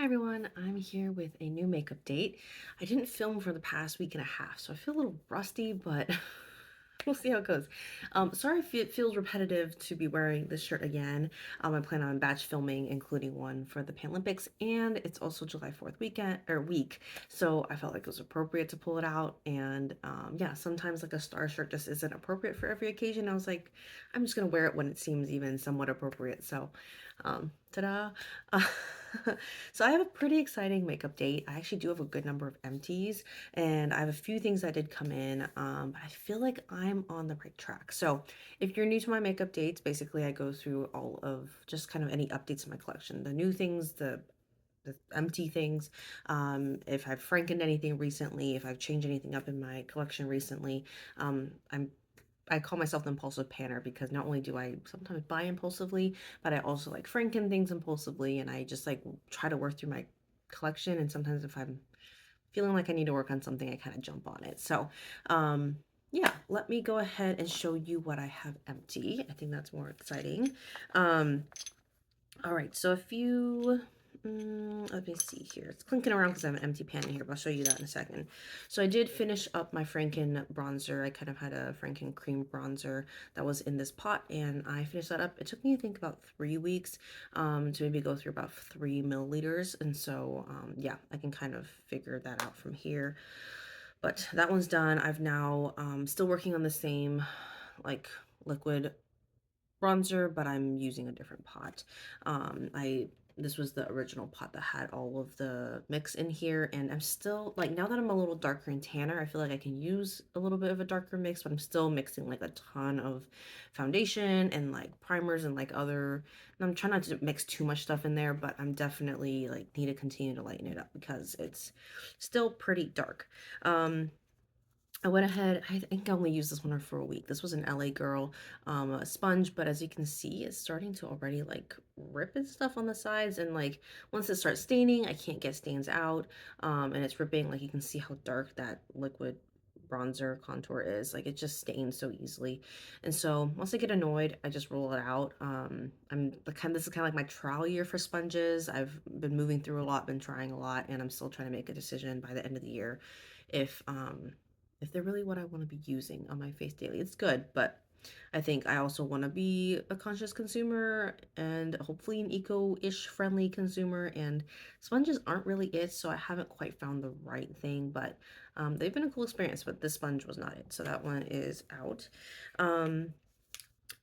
Hi everyone, I'm here with a new makeup date. I didn't film for the past week and a half, so I feel a little rusty, but we'll see how it goes. Sorry if it feels repetitive to be wearing this shirt again. I plan on batch filming, including one for the Paralympics, and it's also July 4th week, so I felt like it was appropriate to pull it out. And yeah, sometimes like a star shirt just isn't appropriate for every occasion. I was like, I'm just gonna wear it when it seems even somewhat appropriate. So, ta-da! So I have a pretty exciting makeup date. I actually do have a good number of empties, and I have a few things that did come in, but I feel like I'm on the right track. So if you're new to my makeup dates, basically I go through all of just kind of any updates in my collection, the new things, the empty things, if I've frankened anything recently, if I've changed anything up in my collection recently. I call myself the impulsive panner because not only do I sometimes buy impulsively, but I also like franken things impulsively, and I just like try to work through my collection. And sometimes if I'm feeling like I need to work on something, I kind of jump on it. So, um, yeah, let me go ahead and show you what I have empty. I think that's more exciting. Um, all right, so if you, let me see here. It's clinking around because I have an empty pan in here, but I'll show you that in a second. So I did finish up my Franken bronzer. I kind of had a Franken cream bronzer that was in this pot, and I finished that up. It took me, I think, about 3 weeks to maybe go through about 3 milliliters. And so, yeah, I can kind of figure that out from here. But that one's done. I've now still working on the same like liquid bronzer, but I'm using a different pot. I This was the original pot that had all of the mix in here, and I'm still like, now that I'm a little darker and tanner, I feel like I can use a little bit of a darker mix, but I'm still mixing like a ton of foundation and like primers and like other, and I'm trying not to mix too much stuff in there, but I'm definitely like need to continue to lighten it up because it's still pretty dark. I went ahead, I think I only used this one for a week. This was an LA Girl sponge, but as you can see, it's starting to already like rip and stuff on the sides. And like once it starts staining, I can't get stains out. And it's ripping, like you can see how dark that liquid bronzer contour is. Like it just stains so easily. And so once I get annoyed, I just roll it out. This is kind of like my trial year for sponges. I've been moving through a lot, been trying a lot, and I'm still trying to make a decision by the end of the year if if they're really what I want to be using on my face daily. It's good, but I think I also want to be a conscious consumer and hopefully an eco-ish friendly consumer. And sponges aren't really it, so I haven't quite found the right thing. But they've been a cool experience. But this sponge was not it, so that one is out. Um,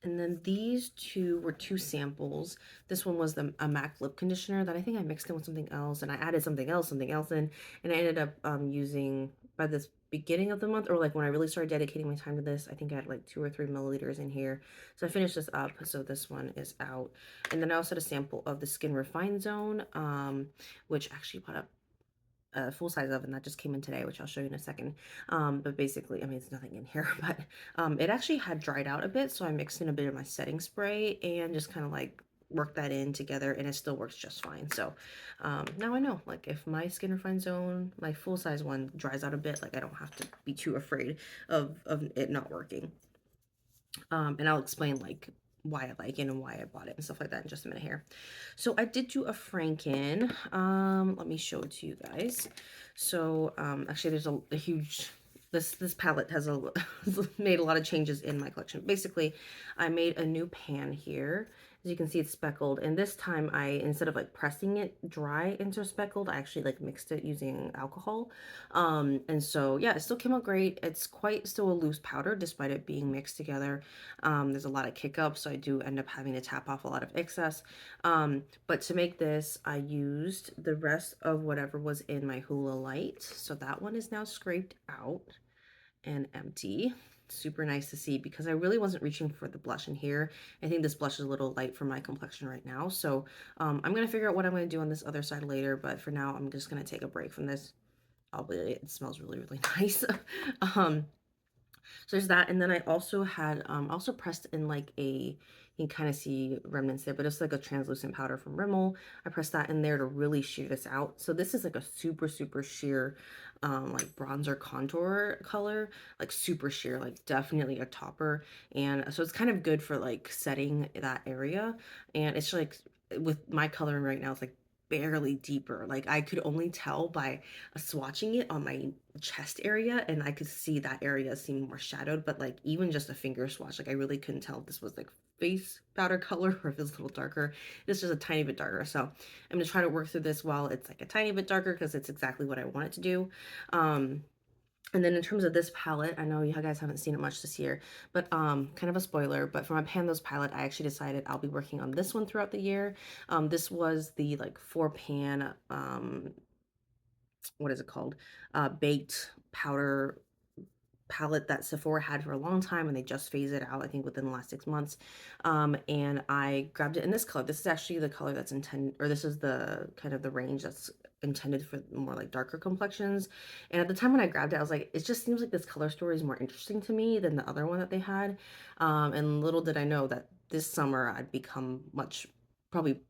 and then these two were two samples. This one was a MAC lip conditioner that I think I mixed in with something else, and I added something else in, and I ended up using by this beginning of the month, or like when I really started dedicating my time to this, I think I had like 2 or 3 milliliters in here. So I finished this up, so this one is out. And then I also had a sample of the Skin Refine Zone, which actually brought up a full size of, and that just came in today, which I'll show you in a second. But basically, I mean, there's nothing in here, but it actually had dried out a bit, so I mixed in a bit of my setting spray and just kind of like work that in together, and it still works just fine. So now I know, like, if my Skin Refine Zone, my full size one, dries out a bit, like I don't have to be too afraid of it not working. And I'll explain like why I like it and why I bought it and stuff like that in just a minute here. So I did do a Franken. Let me show it to you guys. So actually there's a huge, this palette has made a lot of changes in my collection. Basically, I made a new pan here. As you can see, it's speckled, and this time instead of like pressing it dry into speckled, I actually like mixed it using alcohol. And so yeah, it still came out great. It's quite still a loose powder despite it being mixed together. There's a lot of kick up, so I do end up having to tap off a lot of excess. But to make this, I used the rest of whatever was in my Hula Light. So that one is now scraped out and empty. Super nice to see because I really wasn't reaching for the blush in here. I think this blush is a little light for my complexion right now. So I'm going to figure out what I'm going to do on this other side later. But for now, I'm just going to take a break from this. Obviously, it smells really, really nice. um, so there's that, and then I also had also pressed in like you can kind of see remnants there, but it's like a translucent powder from Rimmel. I pressed that in there to really sheer this out. So this is like a super, super sheer like bronzer contour color, like super sheer, like definitely a topper. And so it's kind of good for like setting that area. And it's like with my coloring right now, it's like barely deeper. Like I could only tell by swatching it on my chest area, and I could see that area seem more shadowed, but like even just a finger swatch, like I really couldn't tell if this was like face powder color or if it's a little darker. It's just a tiny bit darker. So I'm gonna try to work through this while it's like a tiny bit darker because it's exactly what I want it to do. Um, and then in terms of this palette, I know you guys haven't seen it much this year, but kind of a spoiler, but for my Pandos palette, I actually decided I'll be working on this one throughout the year. This was the like 4 pan, what is it called? Baked powder palette that Sephora had for a long time, and they just phased it out, I think, within the last 6 months. And I grabbed it in this color. This is actually the color that's intended, or this is the kind of the range that's intended for more like darker complexions. And at the time when I grabbed it, I was like, it just seems like this color story is more interesting to me than the other one that they had. And little did I know that this summer I'd become much, probably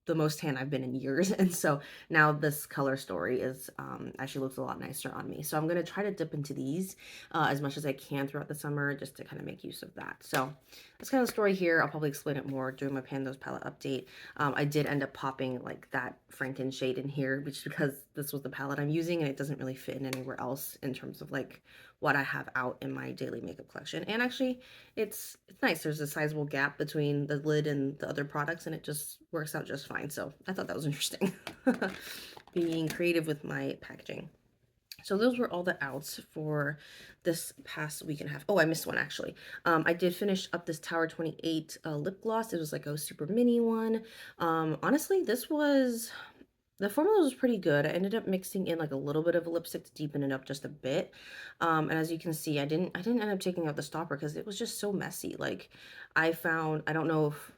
the most tan I've been in years. And so now this color story is actually looks a lot nicer on me. So I'm going to try to dip into these as much as I can throughout the summer just to kind of make use of that. So that's kind of the story here. I'll probably explain it more during my Pandos palette update. I did end up popping like that Franken shade in here, which because this was the palette I'm using and it doesn't really fit in anywhere else in terms of like what I have out in my daily makeup collection. And actually it's nice. There's a sizable gap between the lid and the other products, and it just works out just fine. So I thought that was interesting. Being creative with my packaging. So those were all the outs for this past week and a half. Oh, I missed one actually. I did finish up this Tower 28 lip gloss. It was like a super mini one. Honestly, the formula was pretty good. I ended up mixing in like a little bit of a lipstick to deepen it up just a bit. And as you can see, I didn't end up taking out the stopper because it was just so messy. Like I don't know if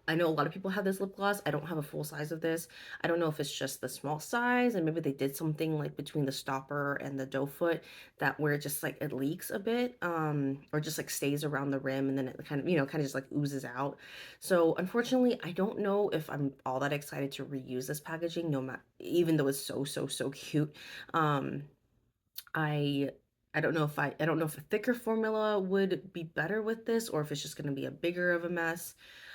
I know a lot of people have this lip gloss. I don't have a full size of this. I don't know if it's just the small size and maybe they did something like between the stopper and the doe foot that where it just like it leaks a bit, or just like stays around the rim and then it kind of, kind of just like oozes out. So unfortunately, I don't know if I'm all that excited to reuse this packaging, no matter, even though it's so cute. Um, I I don't know if I don't know if a thicker formula would be better with this or if it's just going to be a bigger of a mess.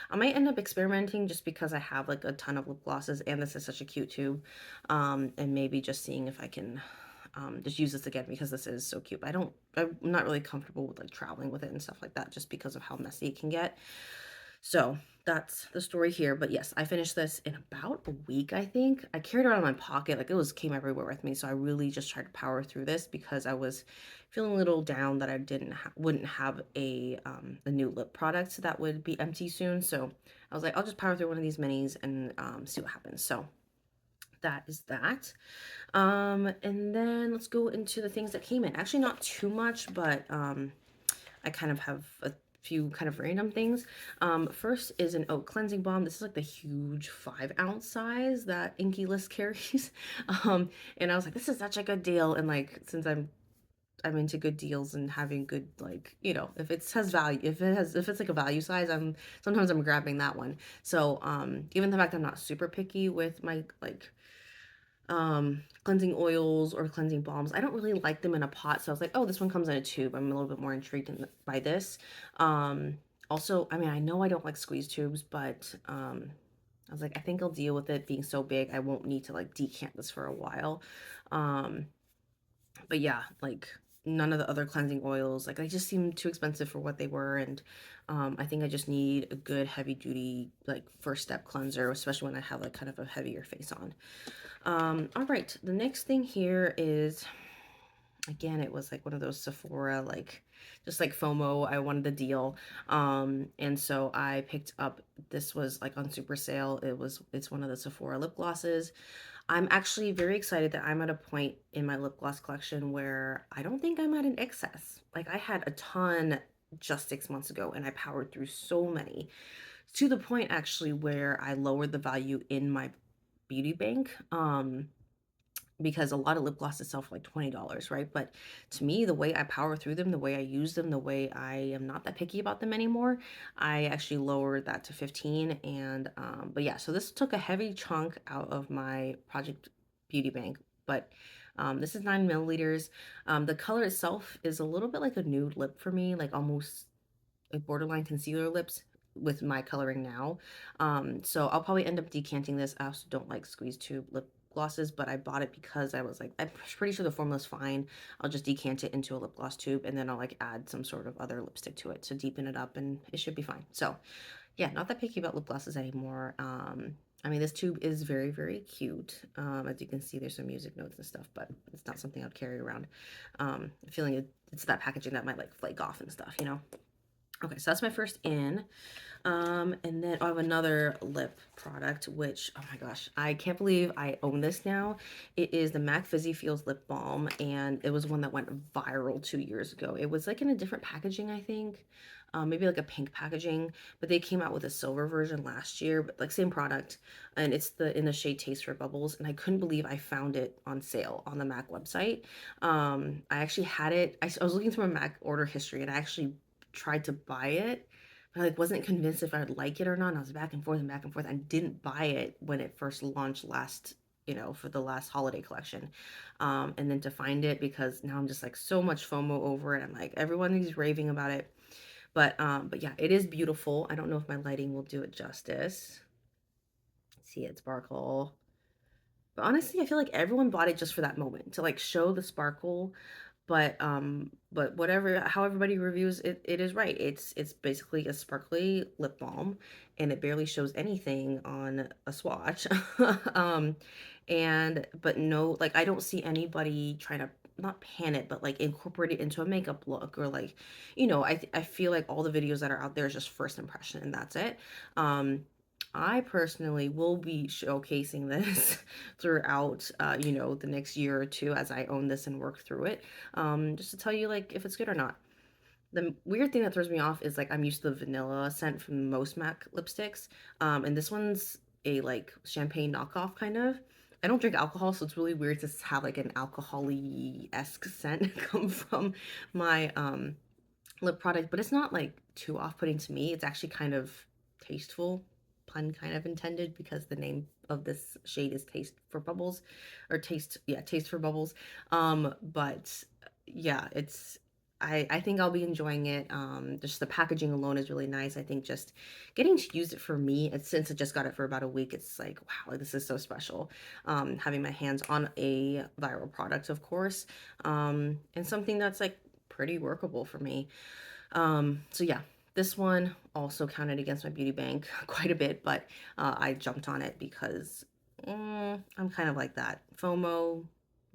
I might end up experimenting just because I have like a ton of lip glosses and this is such a cute tube. And maybe just seeing if I can just use this again because this is so cute. But I'm not really comfortable with like traveling with it and stuff like that just because of how messy it can get. So that's the story here. But yes, I finished this in about a week, I think. I carried it around in my pocket, like it was came everywhere with me. So I really just tried to power through this because I was feeling a little down that I wouldn't have a new lip product that would be empty soon. So I was like, I'll just power through one of these minis and see what happens. So that is that. And then let's go into the things that came in. Actually, not too much, but I kind of have a few kind of random things. First is an oat cleansing balm. This is like the huge 5 ounce size that Inky List carries. And I was like, this is such a good deal. And like, since I'm into good deals and having good like, if it has value, if it's like a value size, sometimes I'm grabbing that one. So given the fact I'm not super picky with my like cleansing oils or cleansing balms. I don't really like them in a pot, so I was like, oh, this one comes in a tube. I'm a little bit more intrigued by this. Also, I mean, I know I don't like squeeze tubes, but I was like, I think I'll deal with it being so big. I won't need to like decant this for a while. Um, but yeah, like none of the other cleansing oils, like they just seem too expensive for what they were, and I think I just need a good heavy duty like first step cleanser, especially when I have like kind of a heavier face on. All right, the next thing here is, again, it was like one of those Sephora, like, just like FOMO, I wanted the deal. And so I picked up, this was like on super sale. It's one of the Sephora lip glosses. I'm actually very excited that I'm at a point in my lip gloss collection where I don't think I'm at an excess. Like I had a ton just 6 months ago and I powered through so many to the point actually where I lowered the value in my beauty bank, because a lot of lip glosses sell for like $20, right? But to me, the way I power through them, the way I use them, the way I am not that picky about them anymore, I actually lowered that to 15. And but yeah, so this took a heavy chunk out of my Project Beauty Bank, but this is 9 milliliters. The color itself is a little bit like a nude lip for me, like almost like borderline concealer lips, with my coloring now. So I'll probably end up decanting this. I also don't like squeeze tube lip glosses, but I bought it because I was like, I'm pretty sure the formula's fine. I'll just decant it into a lip gloss tube and then I'll like add some sort of other lipstick to it to deepen it up and it should be fine. So yeah, not that picky about lip glosses anymore. I mean, this tube is very, very cute. As you can see, there's some music notes and stuff, but it's not something I'd carry around. Feeling it's that packaging that might like flake off and stuff, you know? Okay, so that's my first in. And then I have another lip product, which, oh my gosh, I can't believe I own this now. It is the MAC Fizzy Feels Lip Balm, and it was one that went viral 2 years ago. It was like in a different packaging, I think. Maybe like a pink packaging, but they came out with a silver version last year, but like same product, and it's in the shade Taste for Bubbles, and I couldn't believe I found it on sale on the MAC website. I actually had it. I was looking through my MAC order history, and I actually tried to buy it. I like wasn't convinced if I would like it or not. And I was back and forth and back and forth. I didn't buy it when it first launched last, for the last holiday collection. And then to find it because now I'm just like so much FOMO over it. I'm like everyone is raving about it. But yeah, it is beautiful. I don't know if my lighting will do it justice. See it sparkle. But honestly, I feel like everyone bought it just for that moment to like show the sparkle. But whatever how everybody reviews it, it is right. It's basically a sparkly lip balm and it barely shows anything on a swatch. um and but no, like I don't see anybody trying to not pan it, but like incorporate it into a makeup look or like, I feel like all the videos that are out there is just first impression and that's it. Um I personally will be showcasing this throughout, the next year or two as I own this and work through it, just to tell you like if it's good or not. The weird thing that throws me off is like I'm used to the vanilla scent from most MAC lipsticks, and this one's a like champagne knockoff kind of. I don't drink alcohol, so it's really weird to have like an alcohol-y-esque scent come from my lip product, but it's not like too off-putting to me. It's actually kind of tasteful, pun kind of intended because the name of this shade is Taste for Bubbles or Taste for Bubbles. But yeah, I think I'll be enjoying it. Just the packaging alone is really nice. I think just getting to use it for me, since I just got it for about a week, it's like, wow, like, this is so special. Having my hands on a viral product, of course, and something that's like pretty workable for me. So yeah, this one also counted against my beauty bank quite a bit, but I jumped on it because I'm kind of like that. FOMO,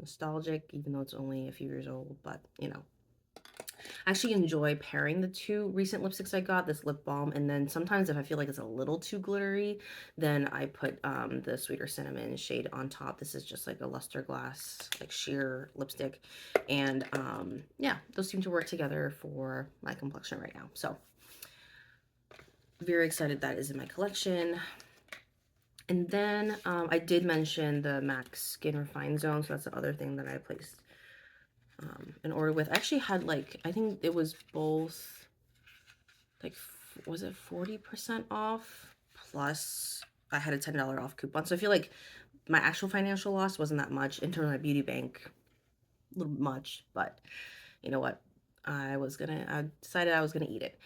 nostalgic, even though it's only a few years old, but I actually enjoy pairing the two recent lipsticks I got, this lip balm, and then sometimes if I feel like it's a little too glittery, then I put the Sweeter Cinnamon shade on top. This is just like a luster glass, like sheer lipstick. And yeah, those seem to work together for my complexion right now. So very excited that is in my collection. And then I did mention the MAC Skin Refine Zone, so that's the other thing that I placed in order with. I actually had like, I think it was both like, was it 40% off plus I had a $10 off coupon. So I feel like my actual financial loss wasn't that much. In terms of my beauty bank, a little much, but you know what? I decided I was gonna eat it.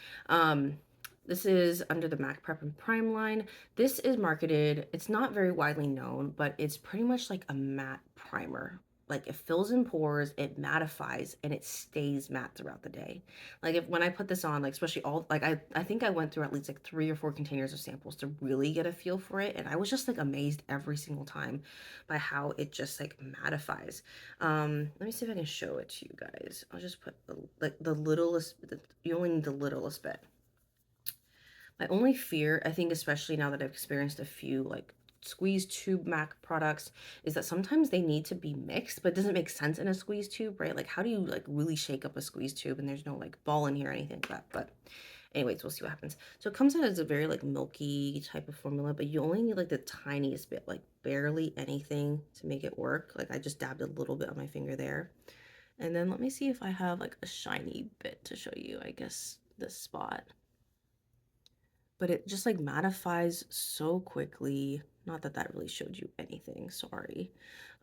This is under the MAC Prep and Prime line. This is marketed, it's not very widely known, but it's pretty much like a matte primer. Like it fills in pores, it mattifies, and it stays matte throughout the day. Like when I put this on, like especially I think I went through at least like 3 or 4 containers of samples to really get a feel for it. And I was just like amazed every single time by how it just like mattifies. Let me see if I can show it to you guys. I'll just put the littlest, you only need the littlest bit. My only fear, I think, especially now that I've experienced a few like squeeze tube MAC products, is that sometimes they need to be mixed, but it doesn't make sense in a squeeze tube, right? Like, how do you like really shake up a squeeze tube and there's no like ball in here or anything like that? But anyways, we'll see what happens. So it comes out as a very like milky type of formula, but you only need like the tiniest bit, like barely anything to make it work. Like I just dabbed a little bit on my finger there. And then let me see if I have like a shiny bit to show you, I guess this spot. but it just like mattifies so quickly. Not that that really showed you anything, sorry.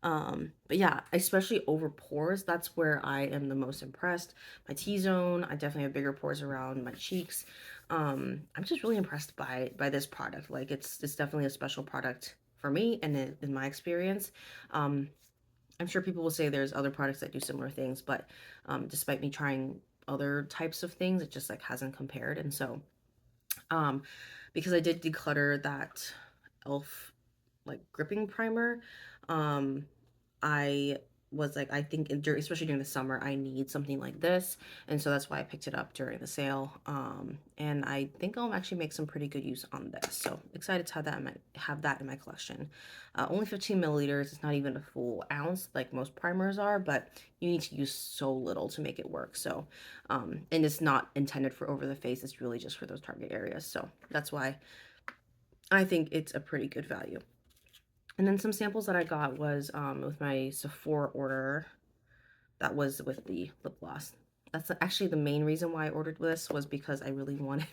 But yeah, especially over pores, that's where I am the most impressed. My T-zone, I definitely have bigger pores around my cheeks. I'm just really impressed by this product. Like it's definitely a special product for me and in my experience. Um, I'm sure people will say there's other products that do similar things, but despite me trying other types of things, it just like hasn't compared. And so um, because I did declutter that elf like gripping primer, um, I was like, I think especially during the summer, I need something like this, and so that's why I picked it up during the sale. And I think I'll actually make some pretty good use on this. So excited to have that in my collection. Only 15 milliliters. It's not even a full ounce like most primers are, but you need to use so little to make it work. So, and it's not intended for over the face. It's really just for those target areas. So that's why I think it's a pretty good value. And then some samples that I got was with my Sephora order. That was with the lip gloss. That's actually the main reason why I ordered this, was because I really wanted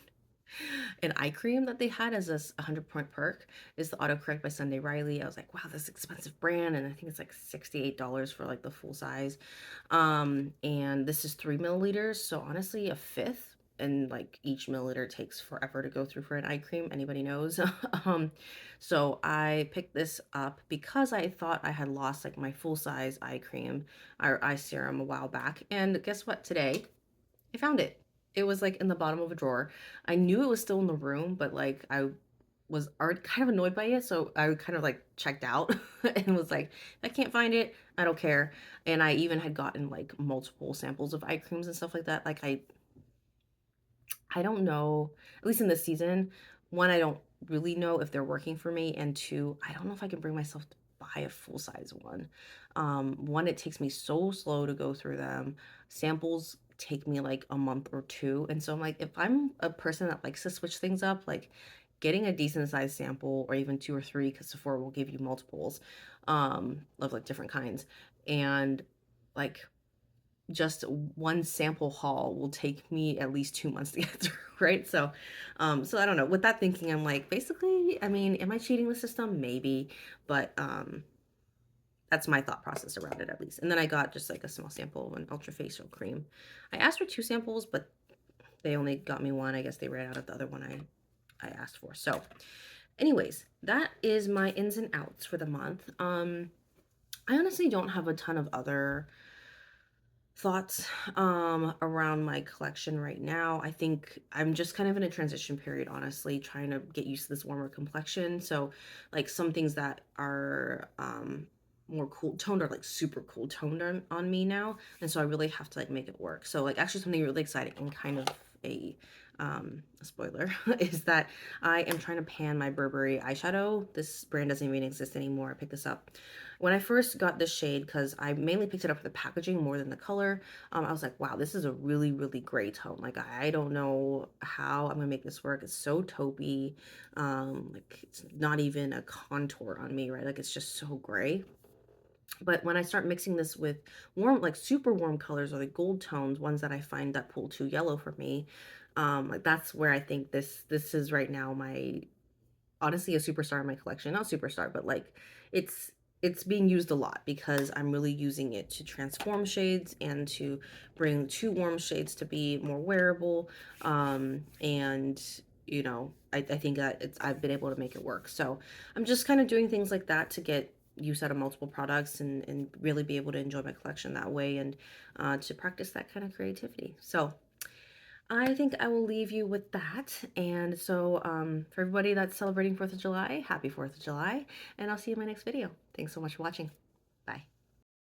an eye cream that they had as a 100-point perk. Is the autocorrect by Sunday Riley. I was like, wow, this is an expensive brand, and I think it's like $68 for like the full size. And this is 3 milliliters, so honestly a fifth, and like each milliliter takes forever to go through for an eye cream, anybody knows. um so I picked this up because I thought I had lost like my full size eye cream or eye serum a while back, and guess what, today I found it. It was like in the bottom of a drawer. I knew it was still in the room, but like I was already kind of annoyed by it, so I kind of like checked out and was like, I can't find it, I don't care. And I even had gotten like multiple samples of eye creams and stuff like that. Like I don't know, at least in this season, one, I don't really know if they're working for me, and two, I don't know if I can bring myself to buy a full size one. One, it takes me so slow to go through them. Samples take me like a month or two. And so I'm like, if I'm a person that likes to switch things up, like getting a decent sized sample or even two or three, because Sephora will give you multiples of like different kinds. And like just one sample haul will take me at least 2 months to get through, right? So, so I don't know. With that thinking, I'm like, basically, I mean, am I cheating the system? Maybe, but that's my thought process around it at least. And then I got just like a small sample of an ultra facial cream. I asked for two samples, but they only got me one. I guess they ran out of the other one I asked for. So, anyways, that is my ins and outs for the month. I honestly don't have a ton of other thoughts around my collection right now. I think I'm just kind of in a transition period, honestly, trying to get used to this warmer complexion. So like some things that are more cool toned are like super cool toned on me now, and so I really have to like make it work. So like actually something really exciting and kind of a spoiler is that I am trying to pan my Burberry eyeshadow. This brand doesn't even exist anymore. I picked this up when I first got this shade, because I mainly picked it up for the packaging more than the color. I was like, wow, this is a really, really gray tone. Like, I don't know how I'm gonna make this work. It's so taupey. Like, it's not even a contour on me, right? Like, it's just so gray. But when I start mixing this with warm, like super warm colors or like gold tones, ones that I find that pull too yellow for me, like that's where I think this is right now my, honestly, a superstar in my collection. Not superstar, but like it's it's being used a lot because I'm really using it to transform shades and to bring two warm shades to be more wearable. And I think that I've been able to make it work. So I'm just kind of doing things like that to get use out of multiple products and really be able to enjoy my collection that way, and to practice that kind of creativity. So I think I will leave you with that. And so, for everybody that's celebrating 4th of July, happy 4th of July, and I'll see you in my next video. Thanks so much for watching.